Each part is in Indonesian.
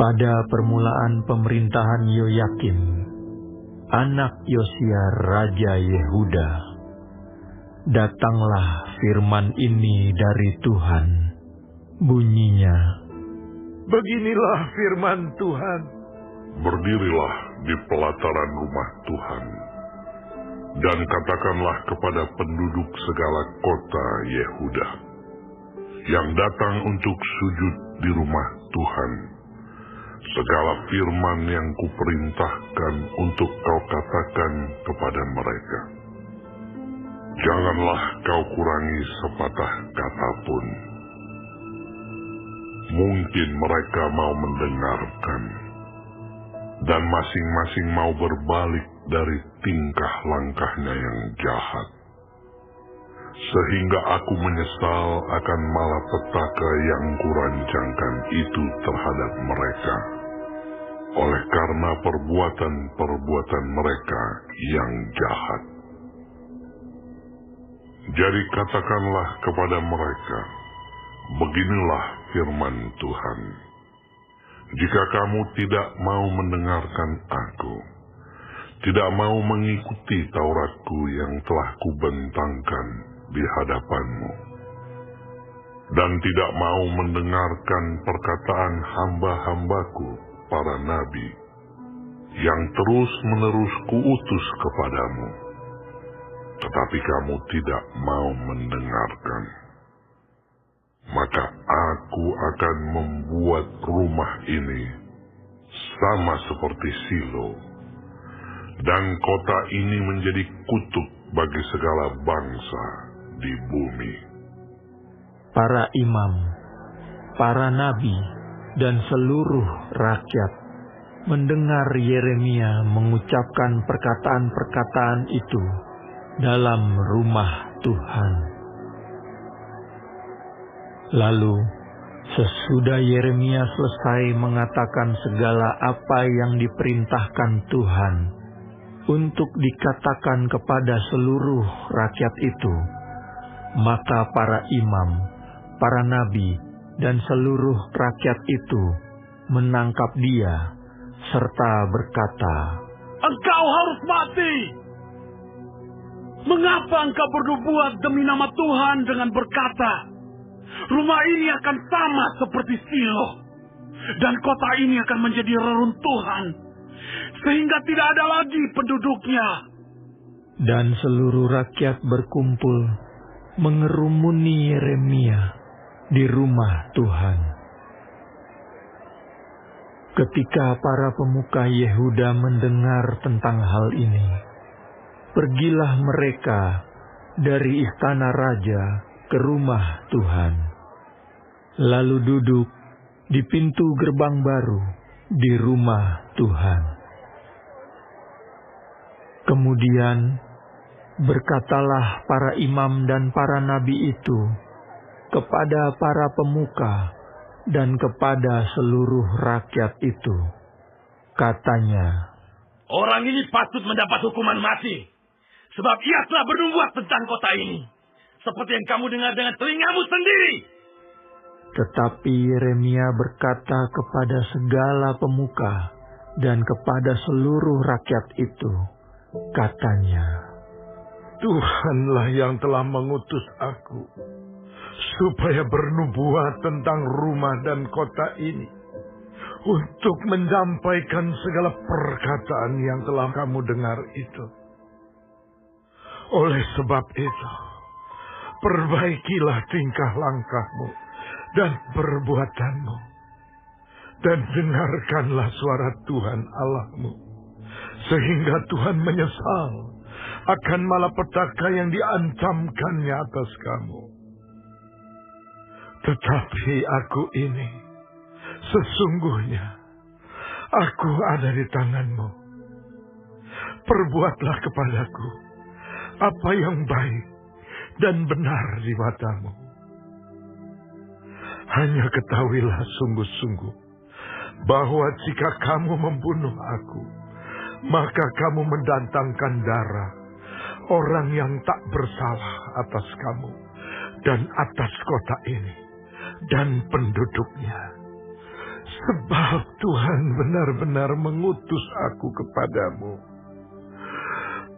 Pada permulaan pemerintahan Yoyakim, anak Yosia Raja Yehuda, datanglah firman ini dari Tuhan. Bunyinya, beginilah firman Tuhan. Berdirilah di pelataran rumah Tuhan, dan katakanlah kepada penduduk segala kota Yehuda, yang datang untuk sujud di rumah Tuhan, segala firman yang kuperintahkan untuk kau katakan kepada mereka. Janganlah kau kurangi sepatah kata pun. Mungkin mereka mau mendengarkan, dan masing-masing mau berbalik dari tingkah langkahnya yang jahat, sehingga aku menyesal akan malapetaka yang kurancangkan itu terhadap mereka, oleh karena perbuatan-perbuatan mereka yang jahat. Jadi katakanlah kepada mereka, beginilah firman Tuhan. Jika kamu tidak mau mendengarkan aku, tidak mau mengikuti Tauratku yang telah kubentangkan di hadapanmu, dan tidak mau mendengarkan perkataan hamba-hambaku, para nabi, yang terus-menerus kuutus kepadamu, tetapi kamu tidak mau mendengarkan, maka aku akan membuat rumah ini sama seperti Silo, dan kota ini menjadi kutuk bagi segala bangsa di bumi. para imam, para nabi, dan seluruh rakyat mendengar Yeremia mengucapkan perkataan-perkataan itu dalam rumah Tuhan. Lalu, sesudah Yeremia selesai mengatakan segala apa yang diperintahkan Tuhan untuk dikatakan kepada seluruh rakyat itu, maka para imam, para nabi, dan seluruh rakyat itu menangkap dia, serta berkata, Engkau harus mati. Mengapa engkau bernubuat demi nama Tuhan dengan berkata, rumah ini akan sama seperti Silo, dan kota ini akan menjadi reruntuhan, sehingga tidak ada lagi penduduknya. Dan seluruh rakyat berkumpul mengerumuni Yeremia di rumah Tuhan. Ketika para pemuka Yehuda mendengar tentang hal ini, pergilah mereka dari istana raja ke rumah Tuhan, lalu duduk di pintu gerbang baru di rumah Tuhan. Kemudian berkatalah para imam dan para nabi itu kepada para pemuka dan kepada seluruh rakyat itu. Katanya, orang ini patut mendapat hukuman mati, sebab ia telah bernubuat tentang kota ini, seperti yang kamu dengar dengan telingamu sendiri. Tetapi Yeremia berkata kepada segala pemuka dan kepada seluruh rakyat itu, katanya, Tuhanlah yang telah mengutus aku, supaya bernubuat tentang rumah dan kota ini, untuk menyampaikan segala perkataan yang telah kamu dengar itu. Oleh sebab itu, perbaikilah tingkah langkahmu dan perbuatanmu, dan dengarkanlah suara Tuhan Allahmu, sehingga Tuhan menyesal akan malapetaka yang diancamkannya atas kamu. Tetapi aku ini, sesungguhnya aku ada di tanganmu. Perbuatlah kepadaku apa yang baik dan benar di matamu. Hanya ketahuilah sungguh-sungguh bahwa jika kamu membunuh aku, maka kamu mendatangkan darah orang yang tak bersalah atas kamu dan atas kota ini dan penduduknya, Sebab Tuhan benar-benar mengutus aku kepadamu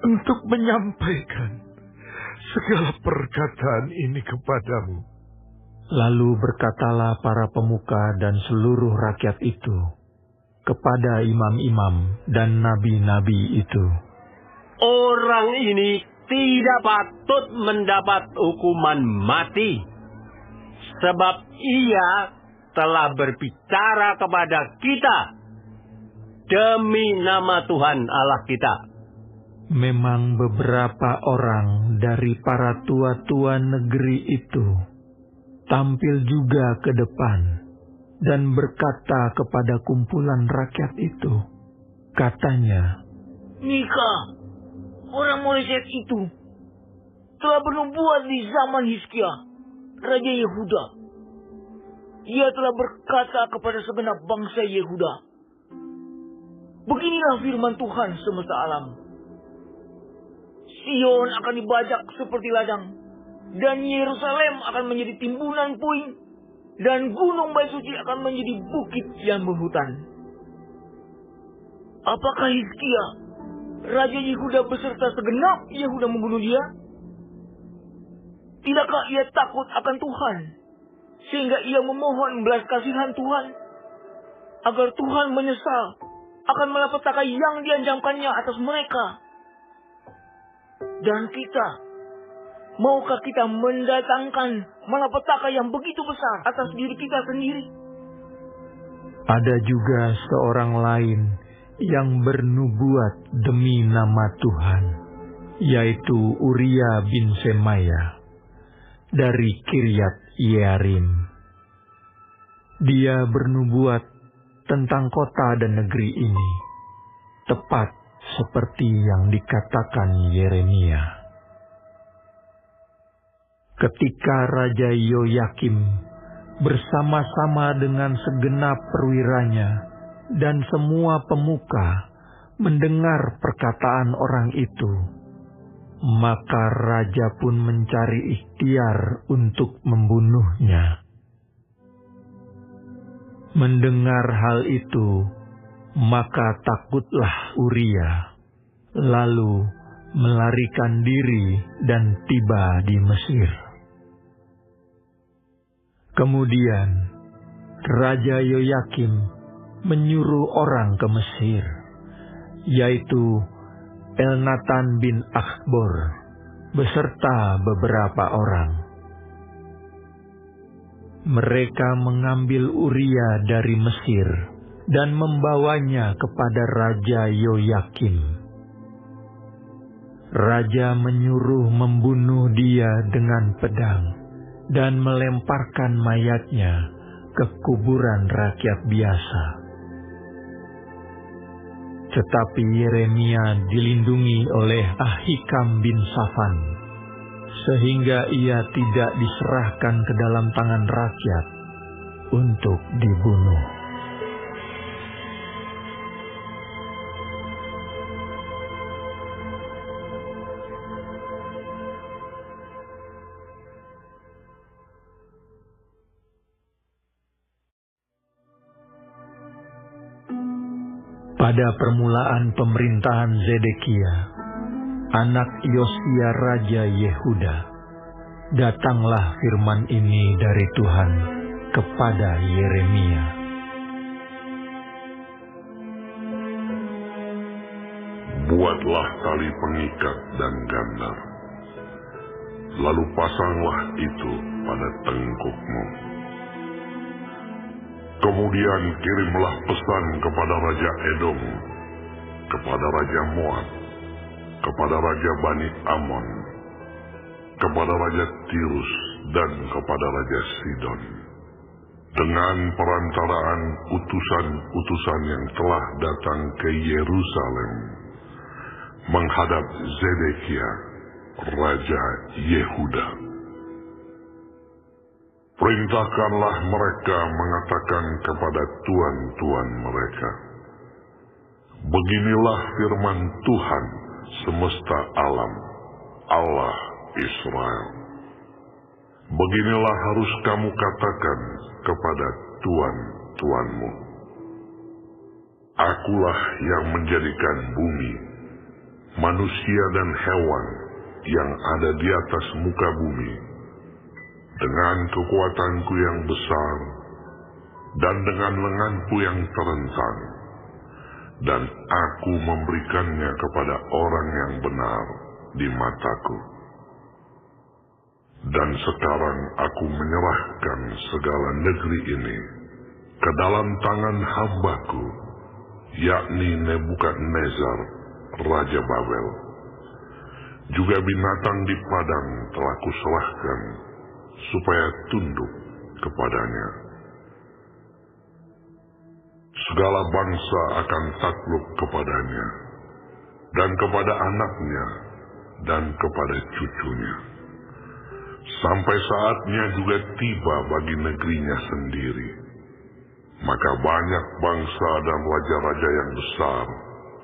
untuk menyampaikan segala perkataan ini kepadamu. Lalu berkatalah para pemuka dan seluruh rakyat itu kepada imam-imam dan nabi-nabi itu, Orang ini tidak patut mendapat hukuman mati, sebab ia telah berbicara kepada kita demi nama Tuhan Allah kita. Memang beberapa orang dari para tua-tua negeri itu tampil juga ke depan dan berkata kepada kumpulan rakyat itu, katanya, Mika, orang Moreset itu, telah bernubuat di zaman Hizkia, Raja Yehuda. Ia telah berkata kepada segenap bangsa Yehuda, beginilah firman Tuhan semesta alam. Sion akan dibajak seperti ladang, dan Yerusalem akan menjadi timbunan puing, dan gunung Bait Suci akan menjadi bukit yang berhutan. Apakah Hizkia, Raja Yehuda beserta segenap Yehuda membunuh dia? Tidakkah ia takut akan Tuhan, sehingga ia memohon belas kasihan Tuhan, agar Tuhan menyesal akan malapetaka yang dianjamkannya atas mereka? Dan kita, maukah kita mendatangkan malapetaka yang begitu besar atas diri kita sendiri? ada juga seorang lain yang bernubuat demi nama Tuhan, yaitu Uria bin Semaya dari Kiryat Yearim. Dia bernubuat tentang kota dan negeri ini, tepat seperti yang dikatakan Yeremia. Ketika Raja Yoyakim bersama-sama dengan segenap perwiranya dan semua pemuka mendengar perkataan orang itu, maka raja pun mencari ikhtiar untuk membunuhnya. Mendengar hal itu, maka takutlah Uria, lalu melarikan diri dan tiba di Mesir. Kemudian Raja Yoyakim menyuruh orang ke Mesir, yaitu Elnatan bin Akhbor beserta beberapa orang. Mereka mengambil Uria dari Mesir dan membawanya kepada Raja Yoyakim. Raja menyuruh membunuh dia dengan pedang dan melemparkan mayatnya ke kuburan rakyat biasa. Tetapi Yeremia dilindungi oleh Ahikam bin Safan, sehingga ia tidak diserahkan ke dalam tangan rakyat untuk dibunuh. Pada permulaan pemerintahan Zedekia, anak Yosia Raja Yehuda, datanglah firman ini dari Tuhan kepada Yeremia. Buatlah tali pengikat dan gandar, lalu pasanglah itu pada tengkukmu. Kemudian kirimlah pesan kepada Raja Edom, kepada Raja Moab, kepada Raja Bani Amon, kepada Raja Tirus, dan kepada Raja Sidon, dengan perantaraan utusan-utusan yang telah datang ke Yerusalem, menghadap Zedekia, Raja Yehuda. Perintahkanlah mereka mengatakan kepada tuan-tuan mereka, beginilah firman Tuhan semesta alam, Allah Israel. Beginilah harus kamu katakan kepada tuan-tuanmu. Akulah yang menjadikan bumi, manusia dan hewan yang ada di atas muka bumi, dengan kekuatanku yang besar, dan dengan lenganku yang terentang, dan aku memberikannya kepada orang yang benar di mataku. Dan sekarang aku menyerahkan segala negeri ini ke dalam tangan hamba-Ku, yakni Nebukadnezar, Raja Babel. Juga binatang di padang telah kuserahkan supaya tunduk kepadanya. Segala bangsa akan takluk kepadanya, dan kepada anaknya, dan kepada cucunya. Sampai saatnya juga tiba bagi negerinya sendiri. Maka banyak bangsa dan raja-raja yang besar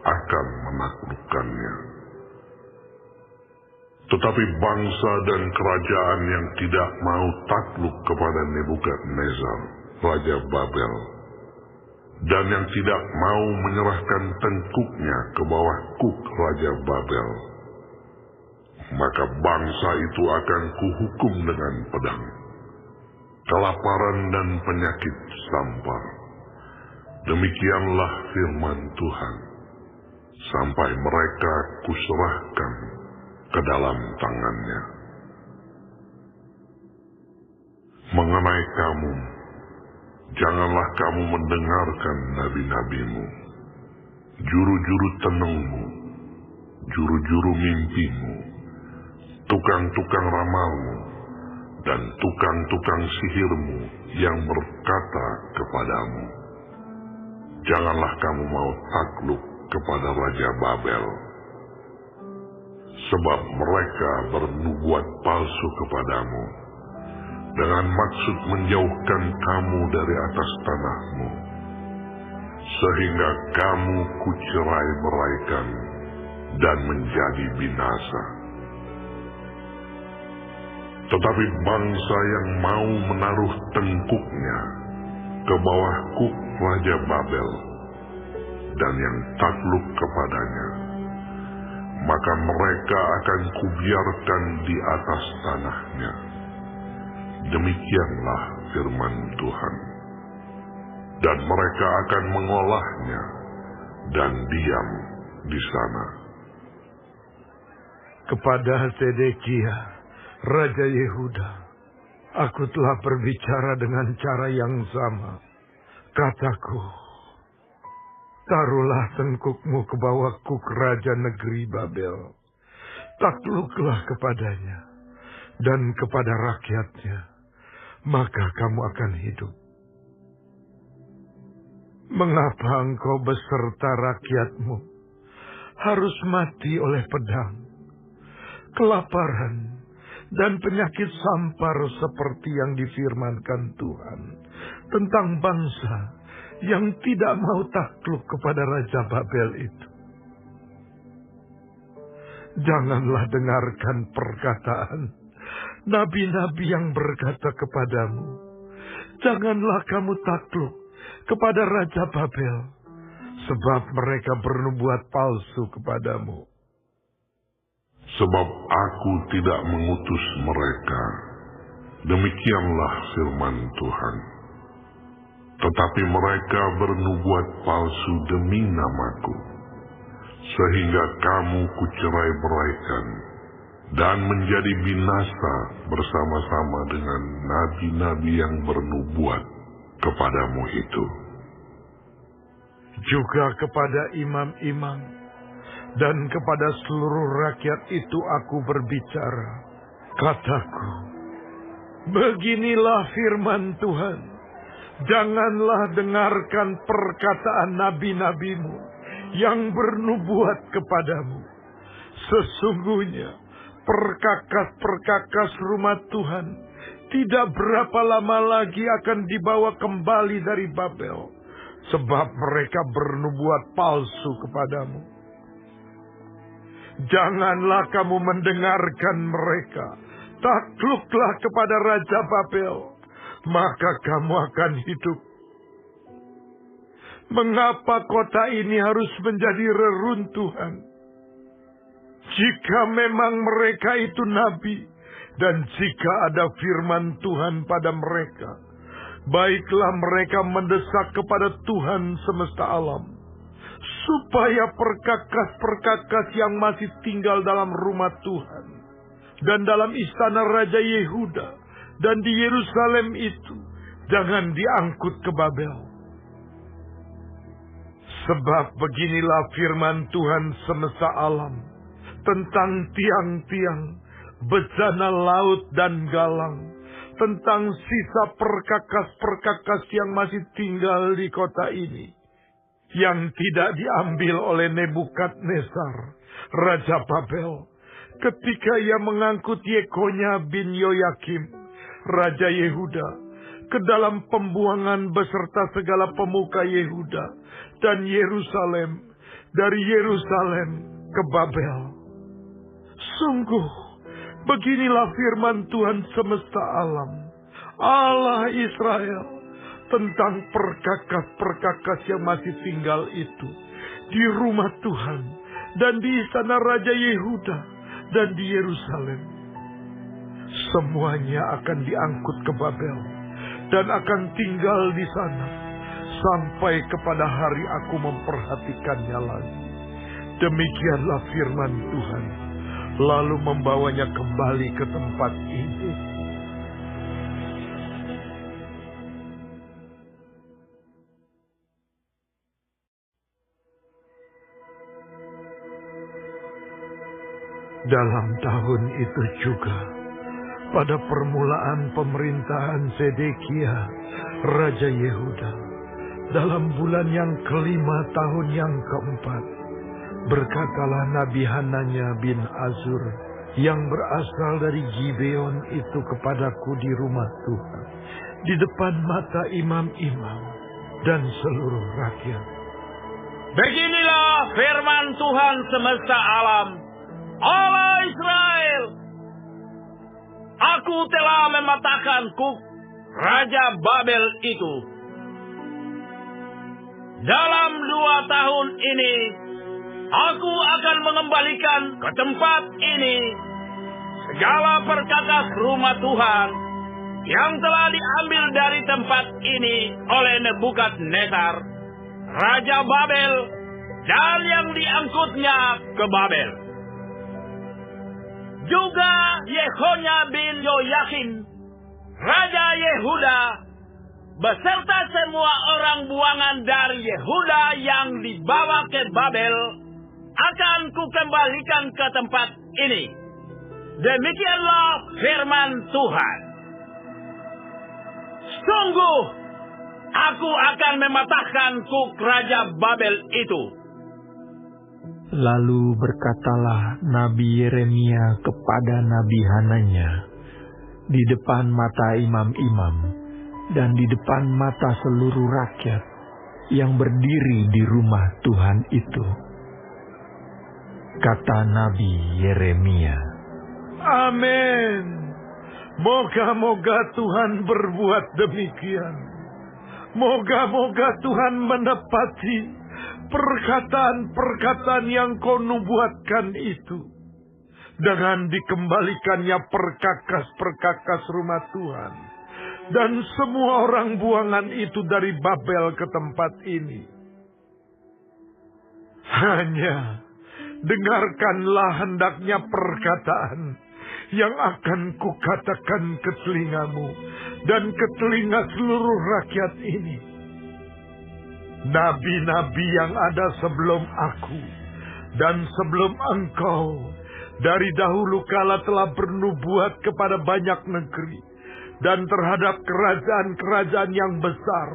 akan menaklukkannya. Tetapi bangsa dan kerajaan yang tidak mau takluk kepada Nebukadnezar, Raja Babel, dan yang tidak mau menyerahkan tengkuknya ke bawah kuk Raja Babel, maka bangsa itu akan kuhukum dengan pedang, kelaparan dan penyakit sampar. Demikianlah firman Tuhan, sampai mereka kuserahkan ke dalam tangannya. Mengenai kamu, janganlah kamu mendengarkan nabi-nabimu, juru-juru tenungmu, juru-juru mimpimu, tukang-tukang ramalmu, dan tukang-tukang sihirmu yang berkata kepadamu, janganlah kamu mau takluk kepada Raja Babel, sebab mereka bernubuat palsu kepadamu, dengan maksud menjauhkan kamu dari atas tanahmu, sehingga kamu kucerai-beraikan dan menjadi binasa. Tetapi bangsa yang mau menaruh tengkuknya ke bawah kuk Raja Babel dan yang takluk kepadanya, maka mereka akan kubiarkan di atas tanahnya. Demikianlah firman Tuhan. Dan mereka akan mengolahnya dan diam di sana. Kepada Sedekia, Raja Yehuda, aku telah berbicara dengan cara yang sama. Kataku, taruhlah tengkukmu ke bawah kuk Raja negeri Babel. Takluklah kepadanya dan kepada rakyatnya, maka kamu akan hidup. Mengapa engkau beserta rakyatmu harus mati oleh pedang, kelaparan, dan penyakit sampar seperti yang difirmankan Tuhan tentang bangsa yang tidak mau takluk kepada Raja Babel itu? Janganlah dengarkan perkataan nabi-nabi yang berkata kepadamu, janganlah kamu takluk kepada Raja Babel, sebab mereka bernubuat palsu kepadamu. Sebab aku tidak mengutus mereka, demikianlah firman Tuhan. Tetapi mereka bernubuat palsu demi namaku, sehingga kamu kucerai-beraikan dan menjadi binasa bersama-sama dengan nabi-nabi yang bernubuat kepadamu itu. Juga kepada imam-imam dan kepada seluruh rakyat itu aku berbicara. Kataku, beginilah firman Tuhan, janganlah dengarkan perkataan nabi-nabimu yang bernubuat kepadamu. Sesungguhnya perkakas-perkakas rumah Tuhan tidak berapa lama lagi akan dibawa kembali dari Babel, sebab mereka bernubuat palsu kepadamu. Janganlah kamu mendengarkan mereka. Takluklah kepada Raja Babel, maka kamu akan hidup. Mengapa kota ini harus menjadi reruntuhan? Jika memang mereka itu nabi, dan jika ada firman Tuhan pada mereka, baiklah mereka mendesak kepada Tuhan semesta alam, supaya perkakas-perkakas yang masih tinggal dalam rumah Tuhan, dan dalam istana Raja Yehuda, dan di Yerusalem itu, jangan diangkut ke Babel. Sebab beginilah firman Tuhan semesta alam, tentang tiang-tiang, bejana laut dan galang, tentang sisa perkakas-perkakas yang masih tinggal di kota ini, yang tidak diambil oleh Nebukadnezar, Raja Babel, ketika ia mengangkut Yekonya bin Yoyakim, Raja Yehuda, ke dalam pembuangan beserta segala pemuka Yehuda dan Yerusalem, dari Yerusalem ke Babel. Sungguh, beginilah firman Tuhan semesta alam, Allah Israel, tentang perkakas-perkakas yang masih tinggal itu di rumah Tuhan dan di istana Raja Yehuda dan di Yerusalem. Semuanya akan diangkut ke Babel dan akan tinggal di sana sampai kepada hari aku memperhatikannya lagi. Demikianlah firman Tuhan, lalu membawanya kembali ke tempat ini. Dalam tahun itu juga, pada permulaan pemerintahan Sedekia, Raja Yehuda, dalam bulan yang kelima tahun yang keempat, berkatalah Nabi Hananya bin Azur yang berasal dari Gibeon itu kepadaku di rumah Tuhan, di depan mata imam-imam dan seluruh rakyat. Beginilah firman Tuhan semesta alam, Allah Israel. Aku telah mematahkan kuk Raja Babel itu. Dalam 2 tahun ini, aku akan mengembalikan ke tempat ini segala perkakas rumah Tuhan yang telah diambil dari tempat ini oleh Nebukadnezar, Raja Babel, dan yang diangkutnya ke Babel. Juga Yekonya bin Yoyakim, Raja Yehuda, beserta semua orang buangan dari Yehuda yang dibawa ke Babel, akan kukembalikan ke tempat ini. Demikianlah firman Tuhan. Sungguh, aku akan mematahkan kuk Raja Babel itu. Lalu berkatalah Nabi Yeremia kepada Nabi Hananya di depan mata imam-imam dan di depan mata seluruh rakyat yang berdiri di rumah Tuhan itu. Kata Nabi Yeremia, Amin. Moga-moga Tuhan berbuat demikian. Moga-moga Tuhan menepati perkataan-perkataan yang kau nubuatkan itu, dengan dikembalikannya perkakas-perkakas rumah Tuhan dan semua orang buangan itu dari Babel ke tempat ini. Hanya dengarkanlah hendaknya perkataan yang akan kukatakan ke telingamu dan ke telinga seluruh rakyat ini. Nabi-nabi yang ada sebelum aku dan sebelum engkau dari dahulu kala telah bernubuat kepada banyak negeri dan terhadap kerajaan-kerajaan yang besar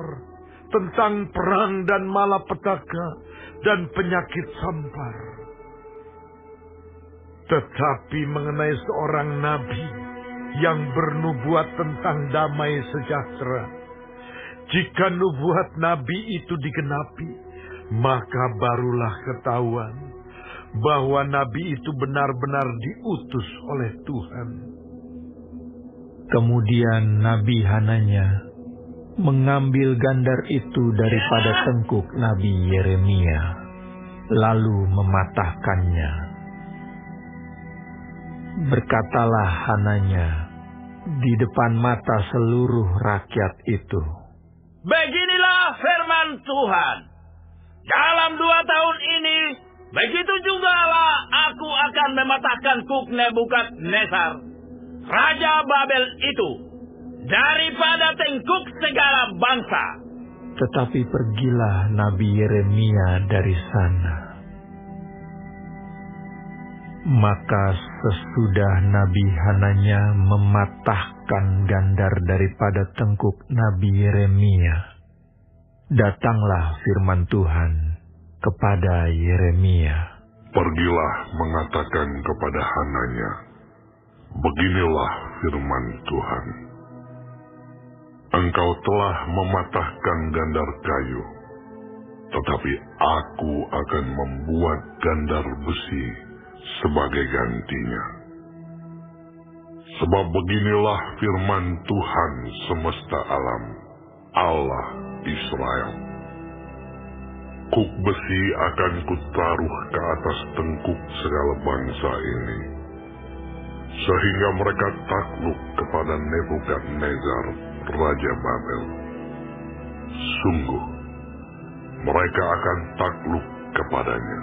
tentang perang dan malapetaka dan penyakit sampar. Tetapi mengenai seorang nabi yang bernubuat tentang damai sejahtera, jika nubuat nabi itu digenapi, maka barulah ketahuan bahwa nabi itu benar-benar diutus oleh Tuhan. Kemudian Nabi Hananya mengambil gandar itu daripada tengkuk Nabi Yeremia, lalu mematahkannya. Berkatalah Hananya di depan mata seluruh rakyat itu, "Beginilah firman Tuhan. Dalam 2 tahun ini, begitu jugalah aku akan mematahkan kuk Nebukadnezar, Raja Babel itu, daripada tengkuk segala bangsa." Tetapi pergilah Nabi Yeremia dari sana. Maka sesudah Nabi Hananya mematahkan gandar daripada tengkuk Nabi Yeremia, datanglah firman Tuhan kepada Yeremia. Pergilah mengatakan kepada Hananya, beginilah firman Tuhan. Engkau telah mematahkan gandar kayu, tetapi aku akan membuat gandar besi sebagai gantinya. Sebab beginilah firman Tuhan semesta alam, Allah Israel. Kuk besi akan kutaruh ke atas tengkuk segala bangsa ini, sehingga mereka takluk kepada Nebukadnezar, Raja Babel. Sungguh, mereka akan takluk kepadanya.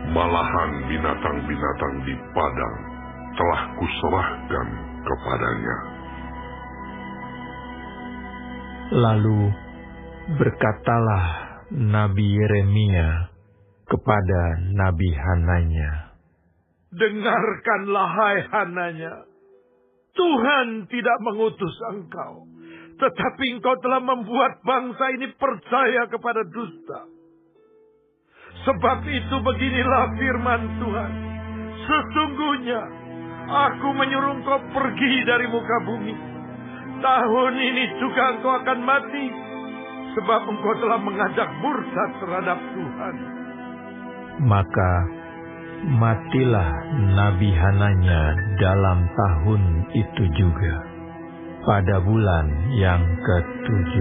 Malahan binatang-binatang di padang telah kuserahkan kepadanya. Lalu berkatalah Nabi Yeremia kepada Nabi Hananya, Dengarkanlah hai Hananya, Tuhan tidak mengutus engkau, tetapi engkau telah membuat bangsa ini percaya kepada dusta. Sebab itu beginilah firman Tuhan, sesungguhnya aku menyuruh engkau pergi dari muka bumi. Tahun ini juga engkau akan mati, sebab engkau telah mengajak murtad terhadap Tuhan. Maka matilah Nabi Hananya dalam tahun itu juga, pada bulan yang ke-7.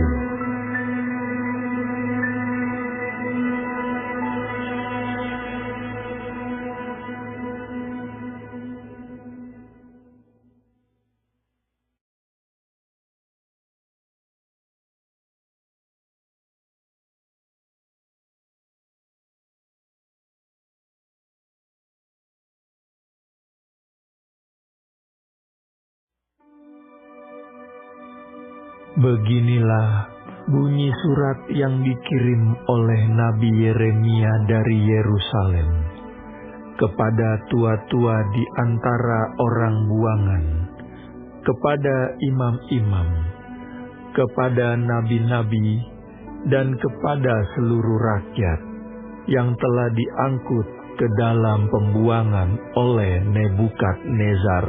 Beginilah bunyi surat yang dikirim oleh Nabi Yeremia dari Yerusalem kepada tua-tua di antara orang buangan, kepada imam-imam, kepada nabi-nabi, dan kepada seluruh rakyat yang telah diangkut ke dalam pembuangan oleh Nebukadnezar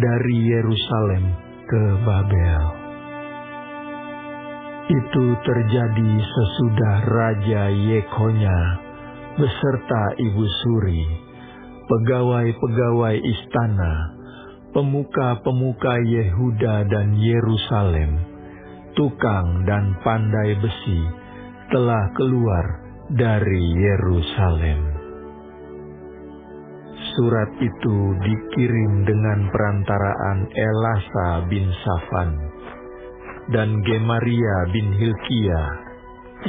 dari Yerusalem ke Babel. Itu terjadi sesudah Raja Yekhonya beserta ibu suri, pegawai-pegawai istana, pemuka-pemuka Yehuda dan Yerusalem, tukang dan pandai besi telah keluar dari Yerusalem. Surat itu dikirim dengan perantaraan Elasa bin Safan dan Gemaria bin Hilkia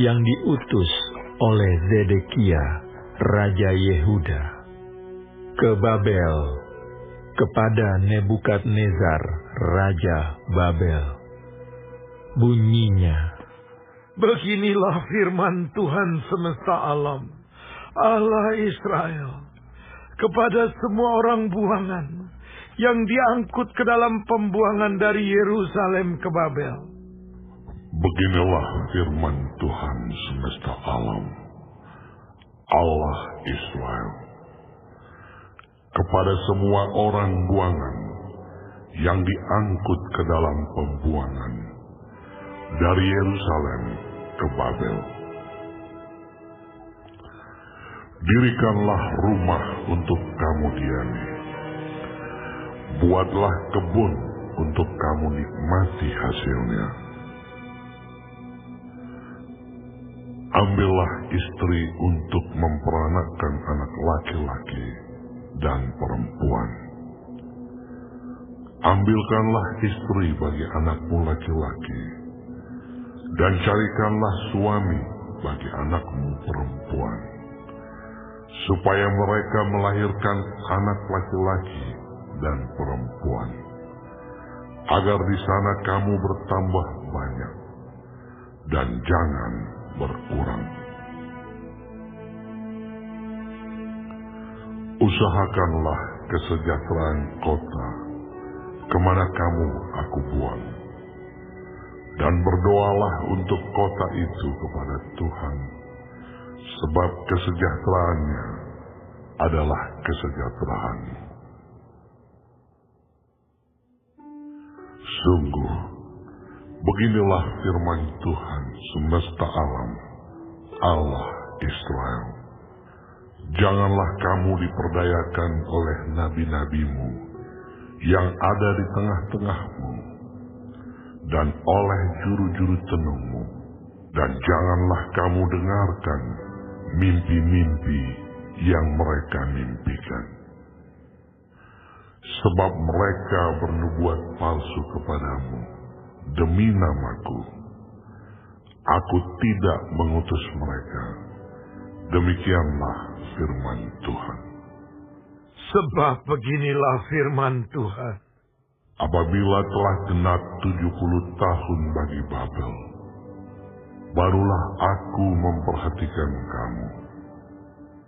yang diutus oleh Zedekia, Raja Yehuda, ke Babel kepada Nebukadnezar, Raja Babel. Bunyinya, Beginilah firman Tuhan semesta alam, Allah Israel, kepada semua orang buangan yang diangkut ke dalam pembuangan dari Yerusalem ke Babel. Beginilah firman Tuhan semesta alam, Allah Israel, kepada semua orang buangan yang diangkut ke dalam pembuangan dari Yerusalem ke Babel. Dirikanlah rumah untuk kamu diami, buatlah kebun untuk kamu nikmati hasilnya. Ambillah istri untuk memperanakkan anak laki-laki dan perempuan. Ambilkanlah istri bagi anakmu laki-laki, dan carikanlah suami bagi anakmu perempuan, supaya mereka melahirkan anak laki-laki dan perempuan, agar di sana kamu bertambah banyak, dan jangan berkurang. Usahakanlah kesejahteraan kota kemana kamu aku buang, dan berdoalah untuk kota itu kepada Tuhan, sebab kesejahteraannya adalah kesejahteraan. Sungguh, beginilah firman Tuhan semesta alam, Allah Israel. Janganlah kamu diperdayakan oleh nabi-nabimu yang ada di tengah-tengahmu, dan oleh juru-juru tenungmu, dan janganlah kamu dengarkan mimpi-mimpi yang mereka mimpikan. Sebab mereka bernubuat palsu kepadamu demi namaku. Aku tidak mengutus mereka. Demikianlah firman Tuhan. Sebab beginilah firman Tuhan. Apabila telah genap 70 tahun bagi Babel, barulah aku memperhatikan kamu.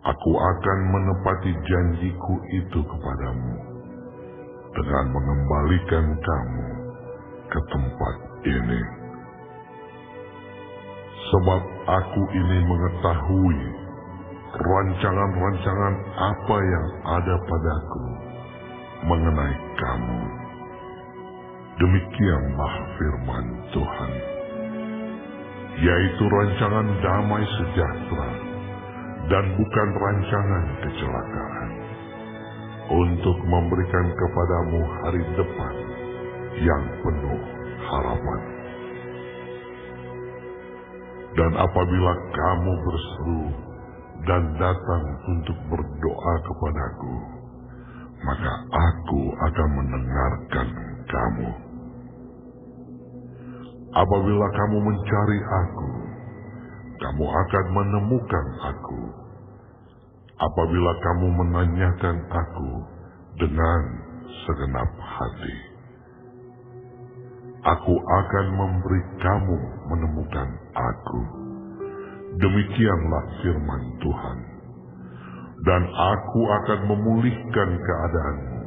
Aku akan menepati janjiku itu kepadamu, dengan mengembalikan kamu ke tempat ini. Sebab aku ini mengetahui rancangan-rancangan apa yang ada padaku mengenai kamu. Demikianlah firman Tuhan, yaitu rancangan damai sejahtera dan bukan rancangan kecelakaan, untuk memberikan kepadamu hari depan yang penuh harapan. Dan apabila kamu berseru dan datang untuk berdoa kepadaku, maka aku akan mendengarkan kamu. Apabila kamu mencari aku, kamu akan menemukan aku. Apabila kamu menanyakan aku dengan segenap hati, aku akan memberi kamu menemukan aku. Demikianlah firman Tuhan. Dan aku akan memulihkan keadaanmu,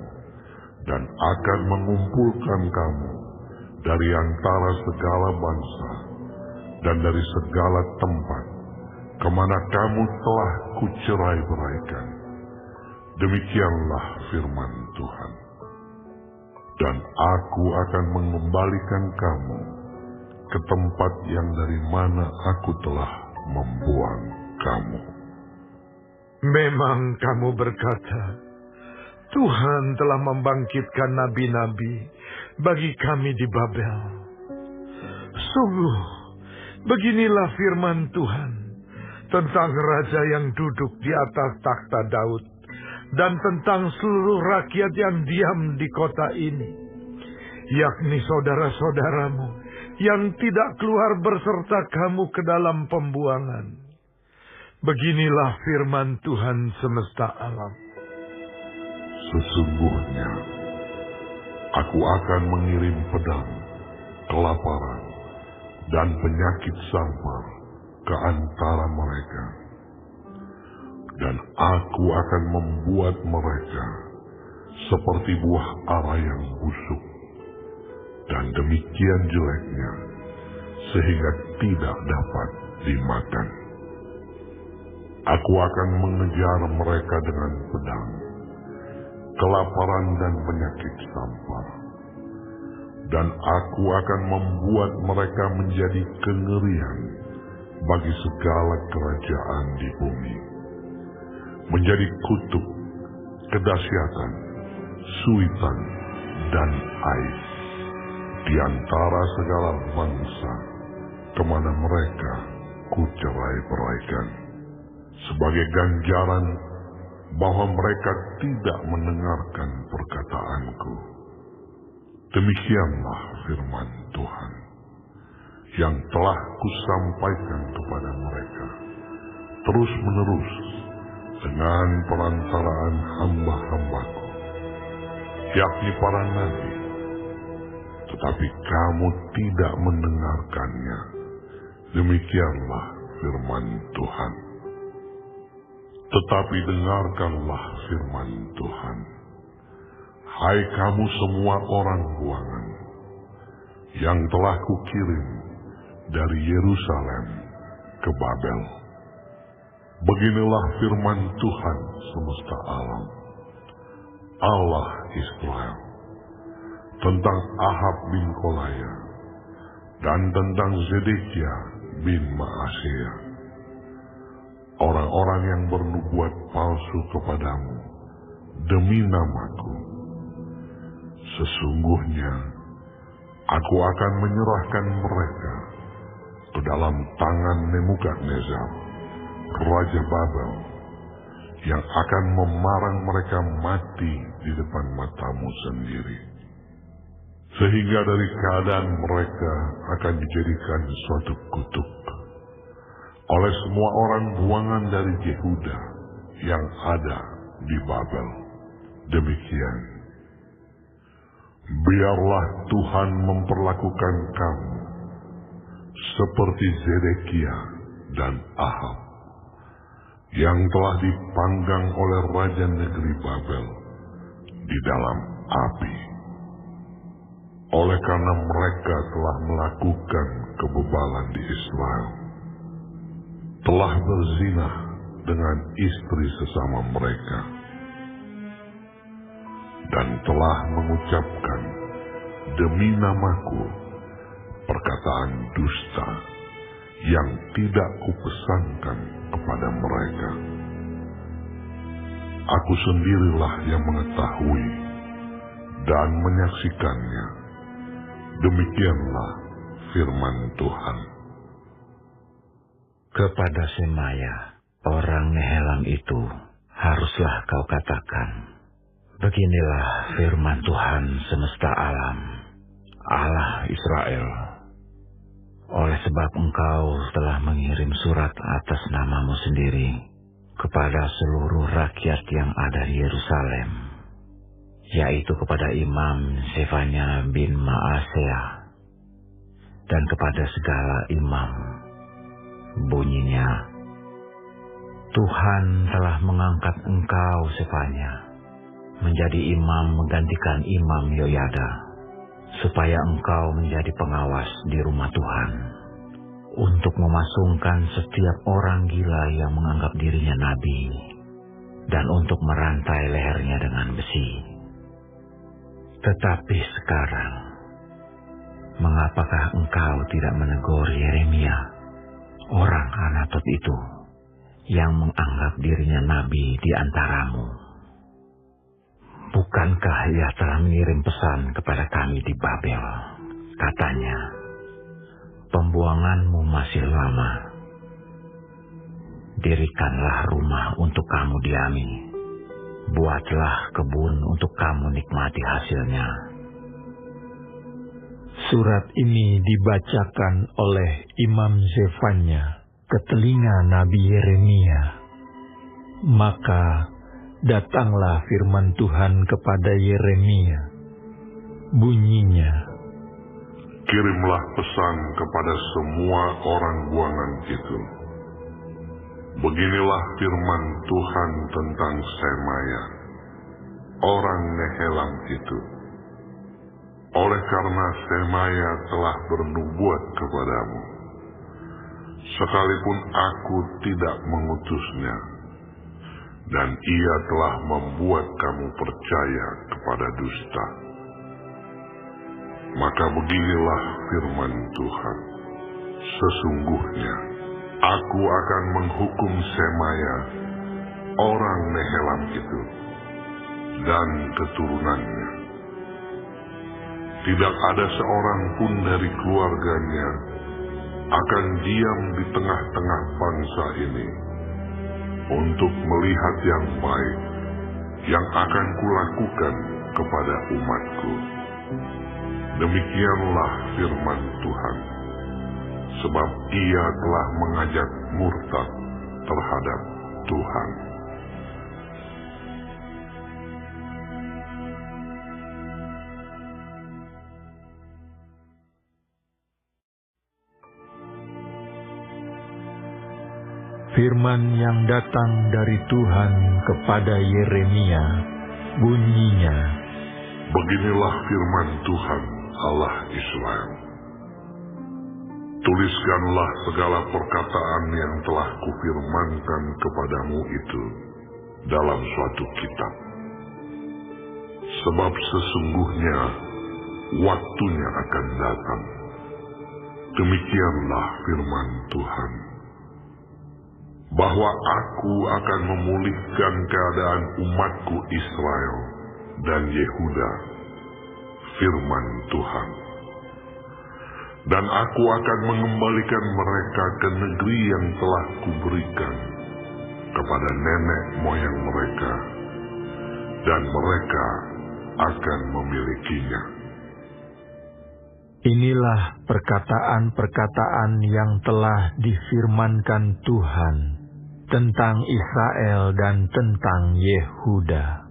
dan akan mengumpulkan kamu dari antara segala bangsa dan dari segala tempat kemana kamu telah kucerai-beraikan. Demikianlah firman Tuhan. Dan aku akan mengembalikan kamu ke tempat yang dari mana aku telah membuang kamu. Memang kamu berkata, Tuhan telah membangkitkan nabi-nabi bagi kami di Babel. Sungguh, beginilah firman Tuhan tentang raja yang duduk di atas takhta Daud, dan tentang seluruh rakyat yang diam di kota ini, yakni saudara-saudaramu yang tidak keluar berserta kamu ke dalam pembuangan. Beginilah firman Tuhan semesta alam. Sesungguhnya, aku akan mengirim pedang, kelaparan, dan penyakit sampar ke antara mereka. Dan aku akan membuat mereka seperti buah ara yang busuk, dan demikian jeleknya, sehingga tidak dapat dimakan. Aku akan mengejar mereka dengan pedang, kelaparan dan penyakit sampar. Dan aku akan membuat mereka menjadi kengerian bagi segala kerajaan di bumi, menjadi kutuk, kedahsyatan, suitan, dan aib di antara segala bangsa kemana mereka kucerai-beraikan sebagai ganjaran bahwa mereka tidak mendengarkan perkataanku. Demikianlah firman Tuhan yang telah kusampaikan kepada mereka terus-menerus dengan perantaraan hamba-hambaku, yakni para nabi, tetapi kamu tidak mendengarkannya. Demikianlah firman Tuhan. Tetapi dengarkanlah firman Tuhan, hai kamu semua orang buangan, yang telah kukirim dari Yerusalem ke Babel. Beginilah firman Tuhan semesta alam, Allah Israel, tentang Ahab bin Kolaya dan tentang Zedekia bin Maaseya, orang-orang yang bernubuat palsu kepadamu demi namaku. Sesungguhnya aku akan menyerahkan mereka ke dalam tangan Nebukadnezar, Raja Babel, yang akan memarang mereka mati di depan matamu sendiri. Sehingga dari keadaan mereka akan dijadikan suatu kutuk oleh semua orang buangan dari Yehuda yang ada di Babel. Demikian, biarlah Tuhan memperlakukan kamu seperti Zedekia dan Ahab, yang telah dipanggang oleh raja negeri Babel di dalam api. Oleh karena mereka telah melakukan kebebalan di Israel, telah berzinah dengan istri sesama mereka, dan telah mengucapkan demi namaku perkataan dusta yang tidak kupesankan kepada mereka. Aku sendirilah yang mengetahui dan menyaksikannya. Demikianlah firman Tuhan. Kepada Semaya, orang Nehelam itu, haruslah kau katakan, beginilah firman Tuhan semesta alam, Allah Israel. Oleh sebab engkau telah mengirim surat atas namamu sendiri kepada seluruh rakyat yang ada di Yerusalem, yaitu kepada Imam Sefanya bin Maaseya dan kepada segala imam. Bunyinya, Tuhan telah mengangkat engkau Sefanya menjadi imam menggantikan Imam Yoyada, supaya engkau menjadi pengawas di rumah Tuhan, untuk memasungkan setiap orang gila yang menganggap dirinya nabi, dan untuk merantai lehernya dengan besi. Tetapi sekarang, mengapakah engkau tidak menegur Yeremia, orang Anatot itu, yang menganggap dirinya nabi di antaramu? Bukankah ia telah mengirim pesan kepada kami di Babel? Katanya, pembuanganmu masih lama. Dirikanlah rumah untuk kamu diami. Buatlah kebun untuk kamu nikmati hasilnya. Surat ini dibacakan oleh Imam Zefanya ke telinga Nabi Yeremia. Maka datanglah firman Tuhan kepada Yeremia. Bunyinya, kirimlah pesan kepada semua orang buangan itu. Beginilah firman Tuhan tentang Semaya, orang Nehelam itu. Oleh karena Semaya telah bernubuat kepadamu, sekalipun aku tidak mengutusnya, dan ia telah membuat kamu percaya kepada dusta. Maka beginilah firman Tuhan, sesungguhnya aku akan menghukum Semaya, orang Nehelam itu, dan keturunannya. Tidak ada seorang pun dari keluarganya akan diam di tengah-tengah bangsa ini untuk melihat yang baik yang akan kulakukan kepada umatku. Demikianlah firman Tuhan, sebab ia telah mengajak murtad terhadap Tuhan. Firman yang datang dari Tuhan kepada Yeremia, bunyinya, Beginilah firman Tuhan Allah Israel. Tuliskanlah segala perkataan yang telah kufirmankan kepadamu itu dalam suatu kitab. Sebab sesungguhnya waktunya akan datang. Demikianlah firman Tuhan, bahwa aku akan memulihkan keadaan umatku Israel dan Yehuda, firman Tuhan. Dan aku akan mengembalikan mereka ke negeri yang telah kuberikan kepada nenek moyang mereka, dan mereka akan memilikinya. Inilah perkataan-perkataan yang telah difirmankan Tuhan tentang Israel dan tentang Yehuda.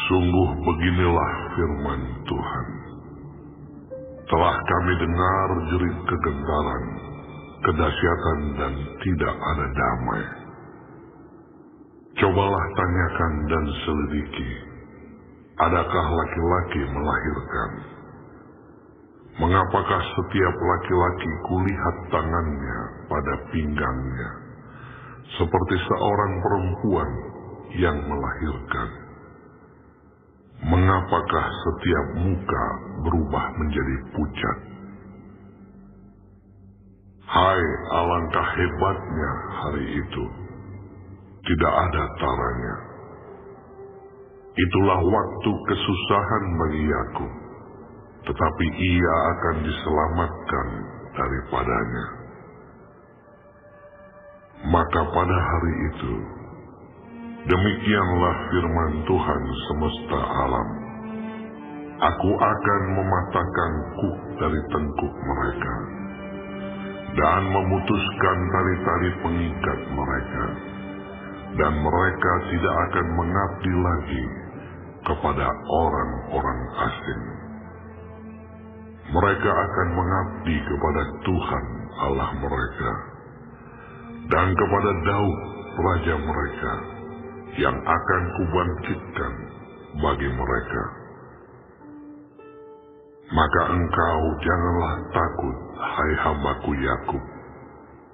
Sungguh beginilah firman Tuhan. Telah kami dengar jerit kegentaran, kedahsyatan dan tidak ada damai. Cobalah tanyakan dan selidiki, adakah laki-laki melahirkan? Mengapakah setiap laki-laki kulihat tangannya pada pinggangnya, seperti seorang perempuan yang melahirkan? Mengapakah setiap muka berubah menjadi pucat? Hai, alangkah hebatnya hari itu, tidak ada taranya. Itulah waktu kesusahan bagi Yakub, tetapi ia akan diselamatkan daripadanya. Maka pada hari itu, demikianlah firman Tuhan semesta alam, aku akan mematahkan kuk dari tengkuk mereka, dan memutuskan tali-tali pengikat mereka, dan mereka tidak akan mengabdi lagi kepada orang-orang asing. Mereka akan mengabdi kepada Tuhan Allah mereka, dan kepada Daud raja mereka, yang akan kubangkitkan bagi mereka. Maka engkau janganlah takut, hai hambaku Yakub.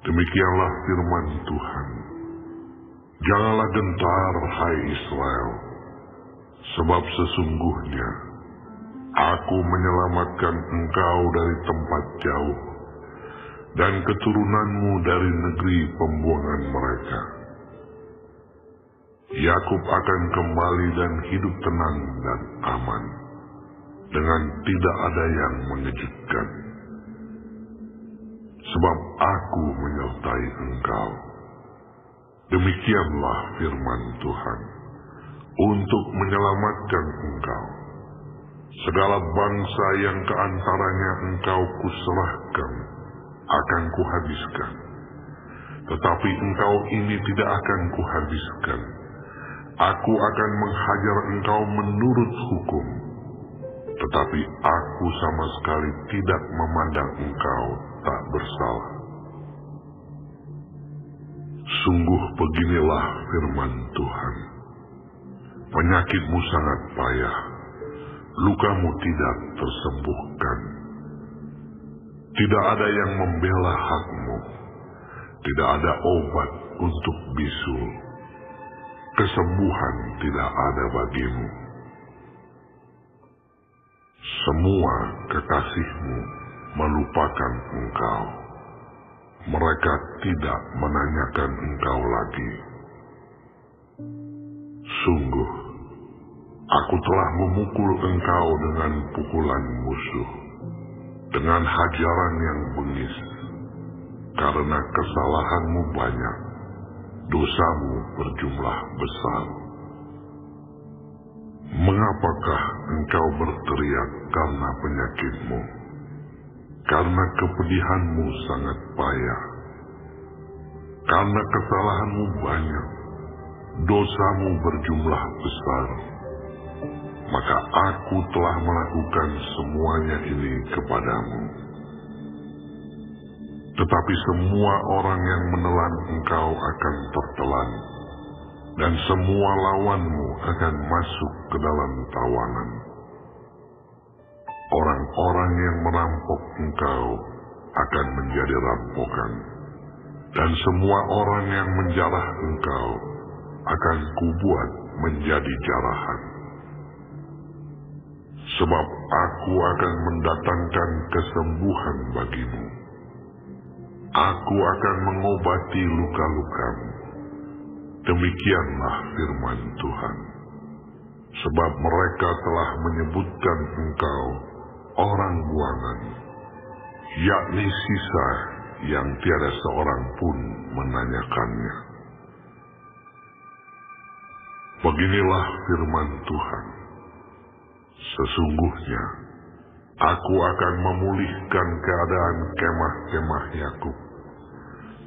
Demikianlah firman Tuhan. Janganlah gentar, hai Israel, sebab sesungguhnya aku menyelamatkan engkau dari tempat jauh, dan keturunanmu dari negeri pembuangan mereka. Yakub akan kembali dan hidup tenang dan aman, dengan tidak ada yang mengejutkan. Sebab aku menyertai engkau. Demikianlah firman Tuhan, untuk menyelamatkan engkau. Segala bangsa yang keantaranya engkau kuserahkan, akan kuhabiskan. Tetapi engkau ini tidak akan kuhabiskan. Aku akan menghajar engkau menurut hukum, tetapi aku sama sekali tidak memandang engkau tak bersalah. Sungguh beginilah firman Tuhan. Penyakitmu sangat payah, lukamu tidak tersembuhkan. Tidak ada yang membela hakmu, tidak ada obat untuk bisul. Kesembuhan tidak ada bagimu. Semua kekasihmu melupakan engkau. Mereka tidak menanyakan engkau lagi. Sungguh, aku telah memukul engkau dengan pukulan musuh, dengan hajaran yang bengis, karena kesalahanmu banyak, dosamu berjumlah besar. Mengapakah engkau berteriak karena penyakitmu? Karena kepedihanmu sangat payah. Karena kesalahanmu banyak, dosamu berjumlah besar. Maka aku telah melakukan semuanya ini kepadamu. Tetapi semua orang yang menelan engkau akan tertelan, dan semua lawanmu akan masuk ke dalam tawanan. Orang-orang yang merampok engkau akan menjadi rampokan, dan semua orang yang menjarah engkau akan kubuat menjadi jarahan. Sebab aku akan mendatangkan kesembuhan bagimu. Aku akan mengobati luka-lukamu. Demikianlah firman Tuhan. Sebab mereka telah menyebutkan engkau orang buangan, yakni sisa yang tiada seorang pun menanyakannya. Beginilah firman Tuhan. Sesungguhnya, aku akan memulihkan keadaan kemah-kemah Yakub,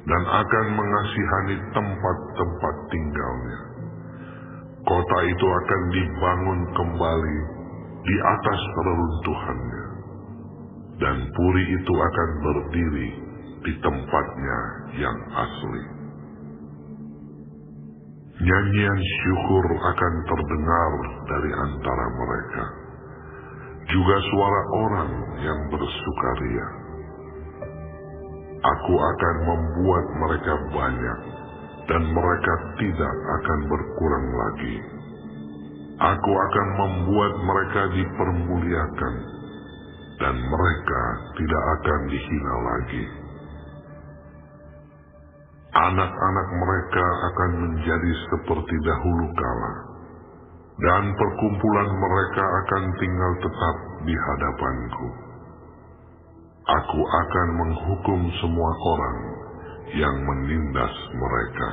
dan akan mengasihani tempat-tempat tinggalnya. Kota itu akan dibangun kembali di atas reruntuhannya, dan puri itu akan berdiri di tempatnya yang asli. Nyanyian syukur akan terdengar dari antara mereka, juga suara orang yang bersukaria. Aku akan membuat mereka banyak, dan mereka tidak akan berkurang lagi. Aku akan membuat mereka dipermuliakan, dan mereka tidak akan dihina lagi. Anak-anak mereka akan menjadi seperti dahulu kala, dan perkumpulan mereka akan tinggal tetap di hadapanku. Aku akan menghukum semua orang yang menindas mereka.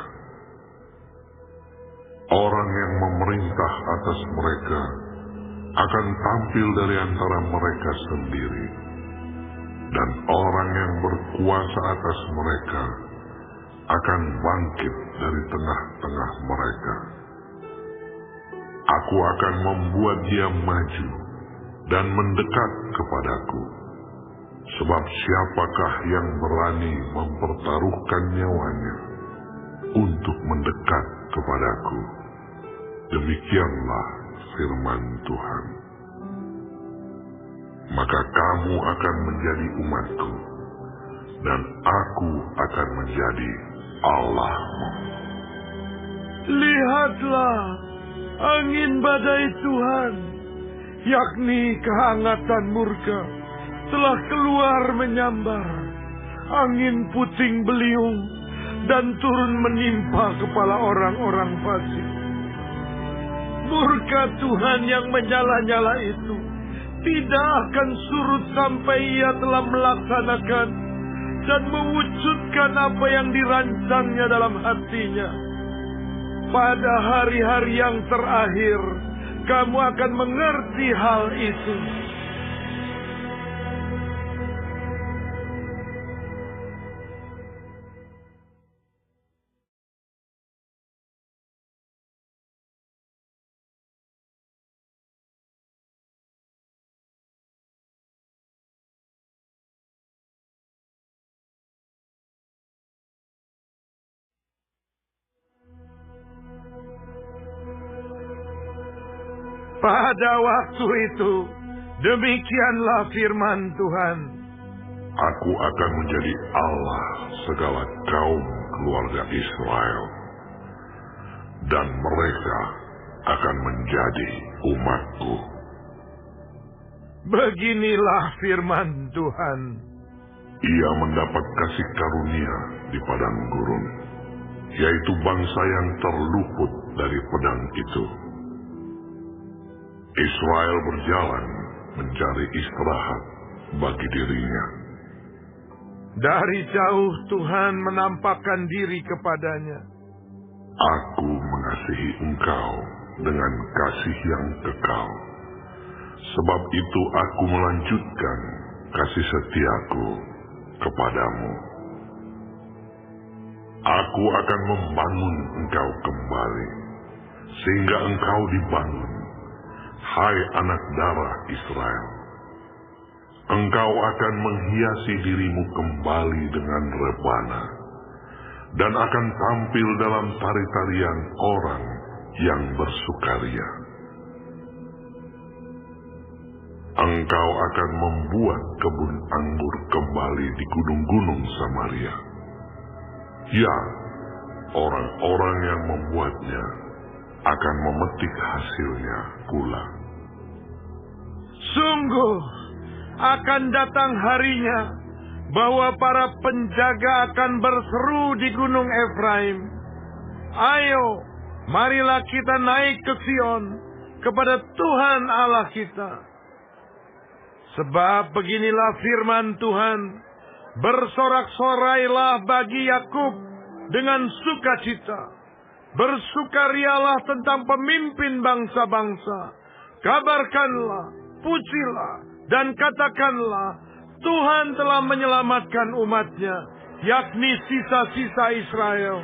Orang yang memerintah atas mereka akan tampil dari antara mereka sendiri, dan orang yang berkuasa atas mereka akan bangkit dari tengah-tengah mereka. Aku akan membuat dia maju dan mendekat kepadaku. Sebab siapakah yang berani mempertaruhkan nyawanya untuk mendekat kepadaku? Demikianlah firman Tuhan. Maka kamu akan menjadi umatku, dan aku akan menjadi Allahmu. Lihatlah, angin badai Tuhan, yakni kehangatan murka, telah keluar menyambar. Angin puting beliung dan turun menimpa kepala orang-orang fasik. Murka Tuhan yang menyala-nyala itu tidak akan surut sampai ia telah melaksanakan dan mewujudkan apa yang dirancangnya dalam hatinya. Pada hari-hari yang terakhir, kamu akan mengerti hal itu. Pada waktu itu, demikianlah firman Tuhan. Aku akan menjadi Allah segala kaum keluarga Israel, dan mereka akan menjadi umatku. Beginilah firman Tuhan. Ia mendapat kasih karunia di padang gurun, yaitu bangsa yang terluput dari pedang itu. Israel berjalan mencari istirahat bagi dirinya. Dari jauh Tuhan menampakkan diri kepadanya. Aku mengasihi engkau dengan kasih yang kekal. Sebab itu aku melanjutkan kasih setiaku kepadamu. Aku akan membangun engkau kembali, sehingga engkau dibangun, hai anak darah Israel. Engkau akan menghiasi dirimu kembali dengan rebana, dan akan tampil dalam tari-tarian orang yang bersukaria. Engkau akan membuat kebun anggur kembali di gunung-gunung Samaria. Ya, orang-orang yang membuatnya akan memetik hasilnya pula. Sungguh akan datang harinya bahwa para penjaga akan berseru di gunung Efraim, "Ayo, marilah kita naik ke Sion, kepada Tuhan Allah kita." Sebab beginilah firman Tuhan, bersorak-sorailah bagi Yakub dengan sukacita, bersukarialah tentang pemimpin bangsa-bangsa, kabarkanlah, pujilah, dan katakanlah, Tuhan telah menyelamatkan umatnya, yakni sisa-sisa Israel.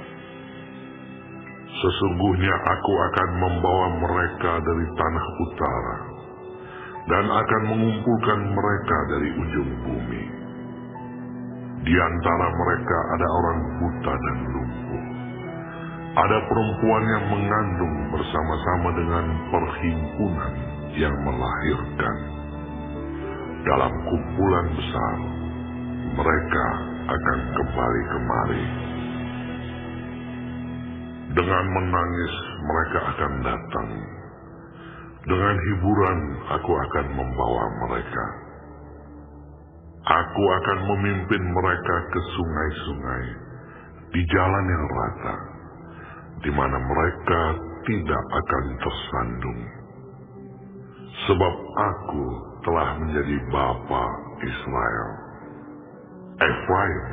Sesungguhnya aku akan membawa mereka dari tanah utara, dan akan mengumpulkan mereka dari ujung bumi. Di antara mereka ada orang buta dan lumpuh. Ada perempuan yang mengandung bersama-sama dengan perhimpunan yang melahirkan. Dalam kumpulan besar, mereka akan kembali kemari. Dengan menangis mereka akan datang. Dengan hiburan aku akan membawa mereka. Aku akan memimpin mereka ke sungai-sungai, di jalan yang rata, di mana mereka tidak akan tersandung. Sebab aku telah menjadi bapa Israel. Efraim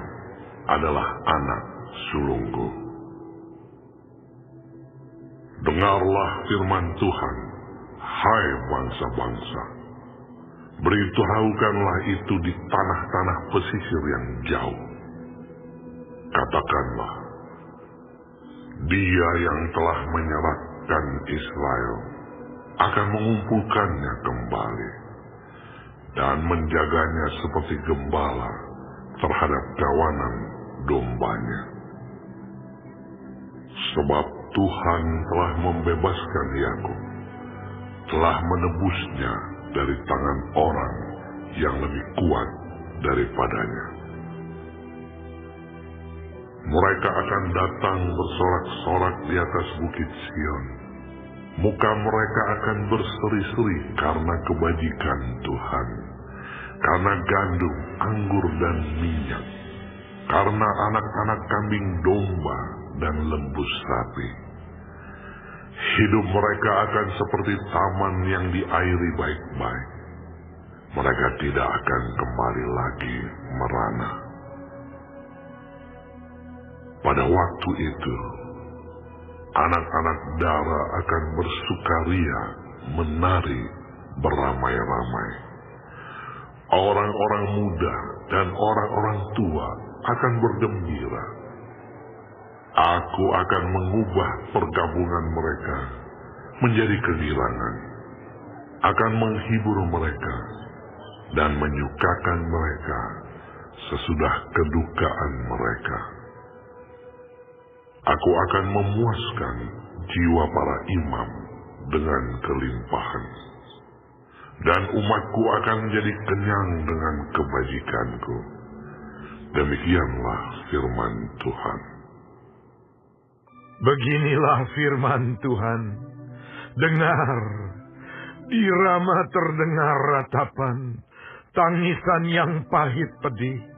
adalah anak sulungku. Dengarlah firman Tuhan, hai bangsa-bangsa. Beritahukanlah itu di tanah-tanah pesisir yang jauh. Katakanlah, Dia yang telah menyerahkan Israel akan mengumpulkannya kembali dan menjaganya seperti gembala terhadap kawanan dombanya. Sebab Tuhan telah membebaskan Yakub, telah menebusnya dari tangan orang yang lebih kuat daripadanya. Mereka akan datang bersorak-sorak di atas bukit Sion. Muka mereka akan berseri-seri karena kebajikan Tuhan, karena gandum, anggur, dan minyak, karena anak-anak kambing domba dan lembu sapi. Hidup mereka akan seperti taman yang diairi baik-baik. Mereka tidak akan kembali lagi merana. Pada waktu itu, anak-anak Dara akan bersukaria, menari, beramai-ramai. Orang-orang muda dan orang-orang tua akan bergembira. Aku akan mengubah pergabungan mereka menjadi kegirangan, akan menghibur mereka dan menyukakan mereka sesudah kedukaan mereka. Aku akan memuaskan jiwa para imam dengan kelimpahan, dan umatku akan menjadi kenyang dengan kebajikanku. Demikianlah firman Tuhan. Beginilah firman Tuhan. Dengar, di Rama terdengar ratapan, tangisan yang pahit pedih.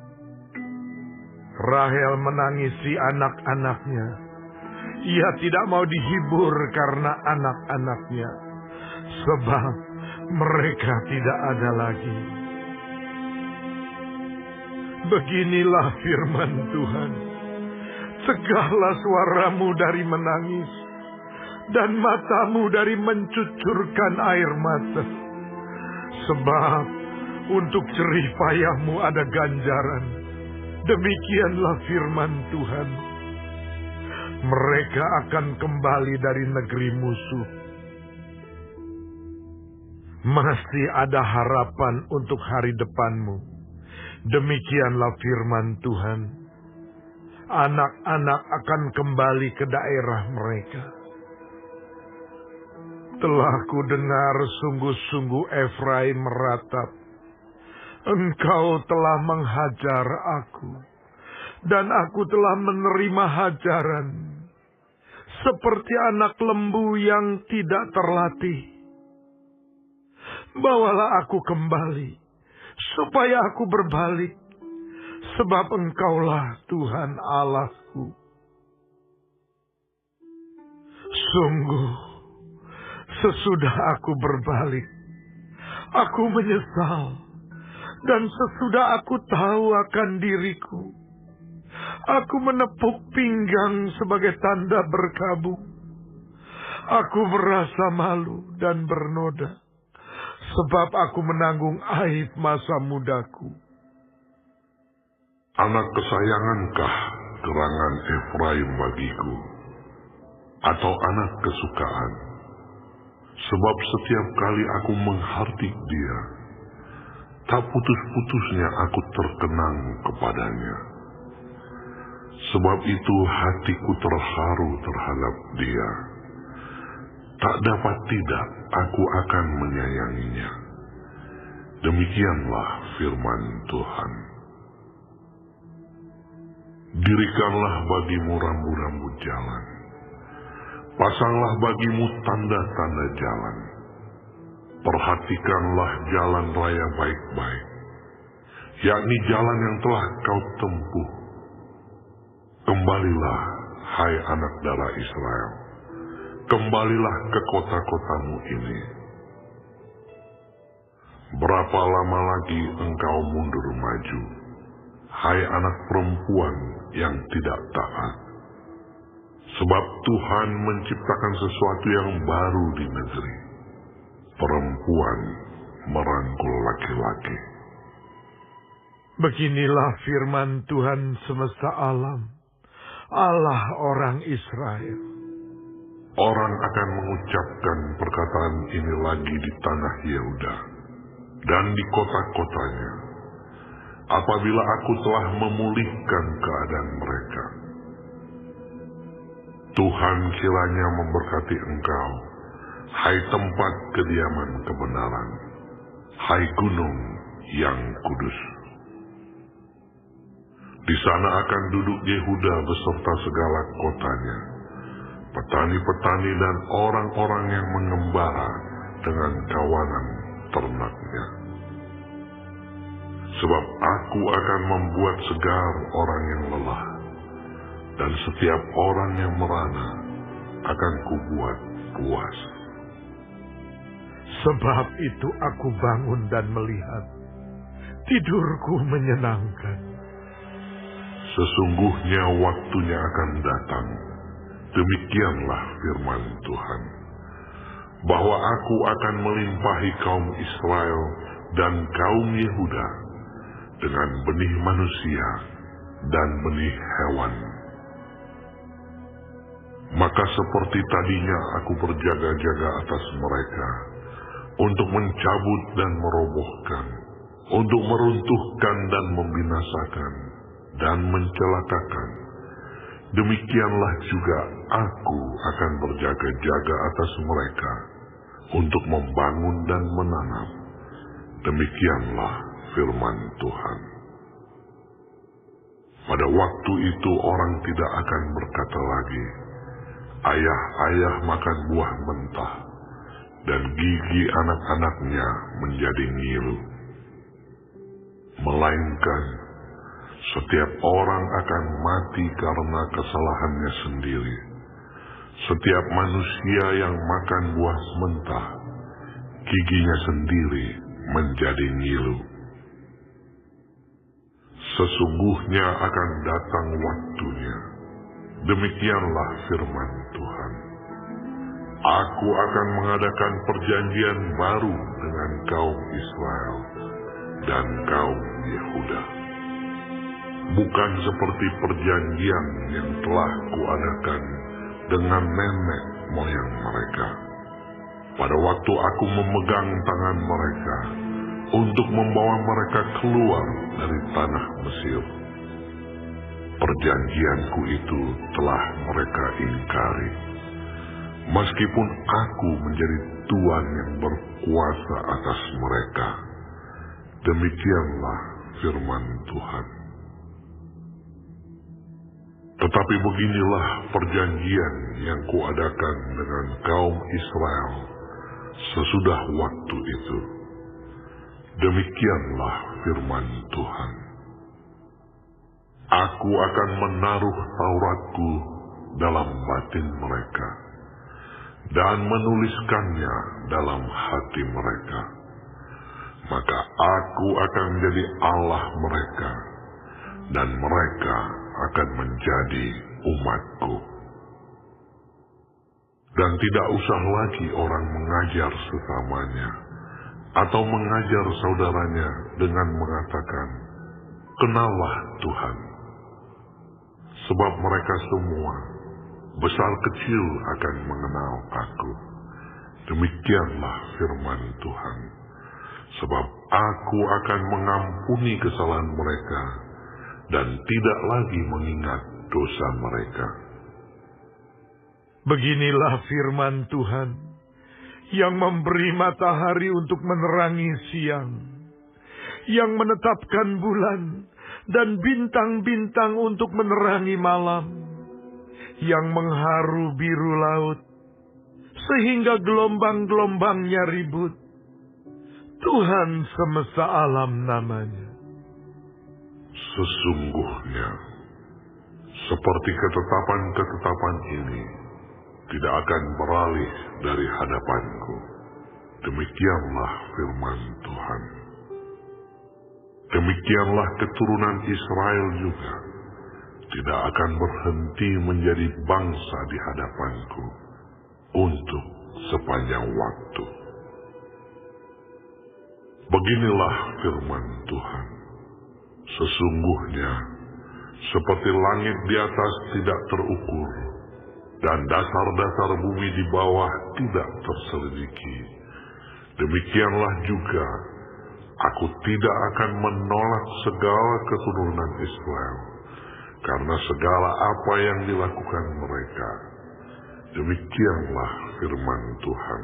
Rahel menangisi anak-anaknya. Ia tidak mau dihibur karena anak-anaknya, sebab mereka tidak ada lagi. Beginilah firman Tuhan. Cegahlah suaramu dari menangis, dan matamu dari mencucurkan air mata. Sebab untuk jerih payahmu ada ganjaran. Demikianlah firman Tuhan. Mereka akan kembali dari negeri musuh. Masih ada harapan untuk hari depanmu. Demikianlah firman Tuhan. Anak-anak akan kembali ke daerah mereka. Telah ku dengar sungguh-sungguh Efraim meratap. Engkau telah menghajar aku, dan aku telah menerima hajaran, seperti anak lembu yang tidak terlatih. Bawalah aku kembali, supaya aku berbalik, sebab Engkaulah Tuhan Allahku. Sungguh, sesudah aku berbalik, aku menyesal. Dan sesudah aku tahu akan diriku, aku menepuk pinggang sebagai tanda berkabung. Aku merasa malu dan bernoda, sebab aku menanggung aib masa mudaku. Anak kesayangankah gerangan Efraim bagiku, atau anak kesukaan? Sebab setiap kali aku menghardik dia, tak putus-putusnya aku terkenang kepadanya. Sebab itu hatiku terharu terhadap dia. Tak dapat tidak aku akan menyayanginya. Demikianlah firman Tuhan. Dirikanlah bagimu rambu-rambu jalan. Pasanglah bagimu tanda-tanda jalan. Perhatikanlah jalan raya baik-baik, yakni jalan yang telah kau tempuh. Kembalilah, hai anak darah Israel, kembalilah ke kota-kotamu ini. Berapa lama lagi engkau mundur maju, hai anak perempuan yang tidak taat? Sebab Tuhan menciptakan sesuatu yang baru di negeri. Perempuan merangkul laki-laki. Beginilah firman Tuhan semesta alam, Allah orang Israel. Orang akan mengucapkan perkataan ini lagi di tanah Yehuda dan di kota-kotanya, apabila aku telah memulihkan keadaan mereka. Tuhan kiranya memberkati engkau, hai tempat kediaman kebenaran, hai gunung yang kudus. Di sana akan duduk Yehuda beserta segala kotanya, petani-petani dan orang-orang yang mengembara dengan kawanan ternaknya. Sebab aku akan membuat segar orang yang lelah, dan setiap orang yang merana akan kubuat puas. Sebab itu aku bangun dan melihat, tidurku menyenangkan. Sesungguhnya waktunya akan datang, demikianlah firman Tuhan, bahwa aku akan melimpahi kaum Israel dan kaum Yehuda dengan benih manusia dan benih hewan. Maka seperti tadinya aku berjaga-jaga atas mereka, untuk mencabut dan merobohkan, untuk meruntuhkan dan membinasakan, dan mencelakakan. Demikianlah juga aku akan berjaga-jaga atas mereka, untuk membangun dan menanam. Demikianlah firman Tuhan. Pada waktu itu orang tidak akan berkata lagi, ayah-ayah makan buah mentah, dan gigi anak-anaknya menjadi ngilu. Melainkan, setiap orang akan mati karena kesalahannya sendiri. Setiap manusia yang makan buah mentah, giginya sendiri menjadi ngilu. Sesungguhnya akan datang waktunya, demikianlah firman Tuhan. Aku akan mengadakan perjanjian baru dengan kaum Israel dan kaum Yehuda. Bukan seperti perjanjian yang telah kuadakan dengan nenek moyang mereka pada waktu aku memegang tangan mereka untuk membawa mereka keluar dari tanah Mesir. Perjanjianku itu telah mereka ingkari, meskipun aku menjadi Tuhan yang berkuasa atas mereka. Demikianlah firman Tuhan. Tetapi beginilah perjanjian yang kuadakan dengan kaum Israel sesudah waktu itu. Demikianlah firman Tuhan. Aku akan menaruh Tauratku dalam batin mereka dan menuliskannya dalam hati mereka. Maka aku akan menjadi Allah mereka dan mereka akan menjadi umatku. Dan tidak usah lagi orang mengajar sesamanya atau mengajar saudaranya dengan mengatakan, "Kenallah Tuhan." Sebab mereka semua, besar kecil, akan mengenal aku. Demikianlah firman Tuhan. Sebab aku akan mengampuni kesalahan mereka dan tidak lagi mengingat dosa mereka. Beginilah firman Tuhan, yang memberi matahari untuk menerangi siang, yang menetapkan bulan dan bintang-bintang untuk menerangi malam, yang mengharu biru laut, sehingga gelombang-gelombangnya ribut. Tuhan semesta alam namanya. Sesungguhnya, seperti ketetapan-ketetapan ini tidak akan beralih dari hadapanku. Demikianlah firman Tuhan. Demikianlah keturunan Israel juga tidak akan berhenti menjadi bangsa di hadapanku untuk sepanjang waktu. Beginilah firman Tuhan. Sesungguhnya, seperti langit di atas tidak terukur, dan dasar-dasar bumi di bawah tidak terselidiki, demikianlah juga aku tidak akan menolak segala keturunan Israel, karena segala apa yang dilakukan mereka. Demikianlah firman Tuhan.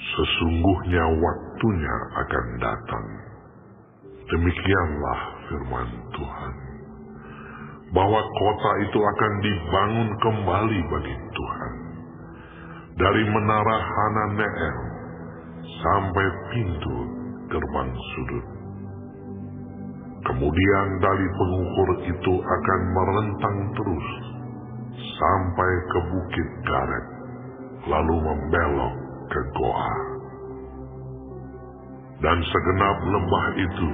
Sesungguhnya waktunya akan datang. Demikianlah firman Tuhan, bahwa kota itu akan dibangun kembali bagi Tuhan, dari menara Hananeel sampai pintu gerbang sudut. Kemudian tali pengukur itu akan merentang terus sampai ke Bukit Gareb, lalu membelok ke Goa. Dan segenap lembah itu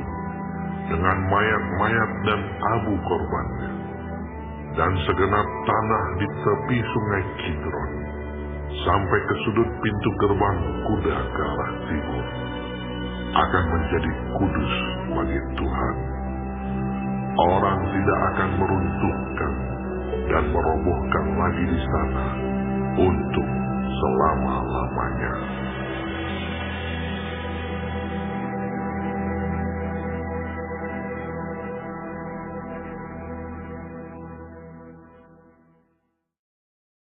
dengan mayat-mayat dan abu korbannya, dan segenap tanah di tepi sungai Kidron, sampai ke sudut pintu gerbang kuda ke arah timur, akan menjadi kudus bagi Tuhan. Orang tidak akan meruntuhkan dan merobohkan lagi di sana untuk selama-lamanya.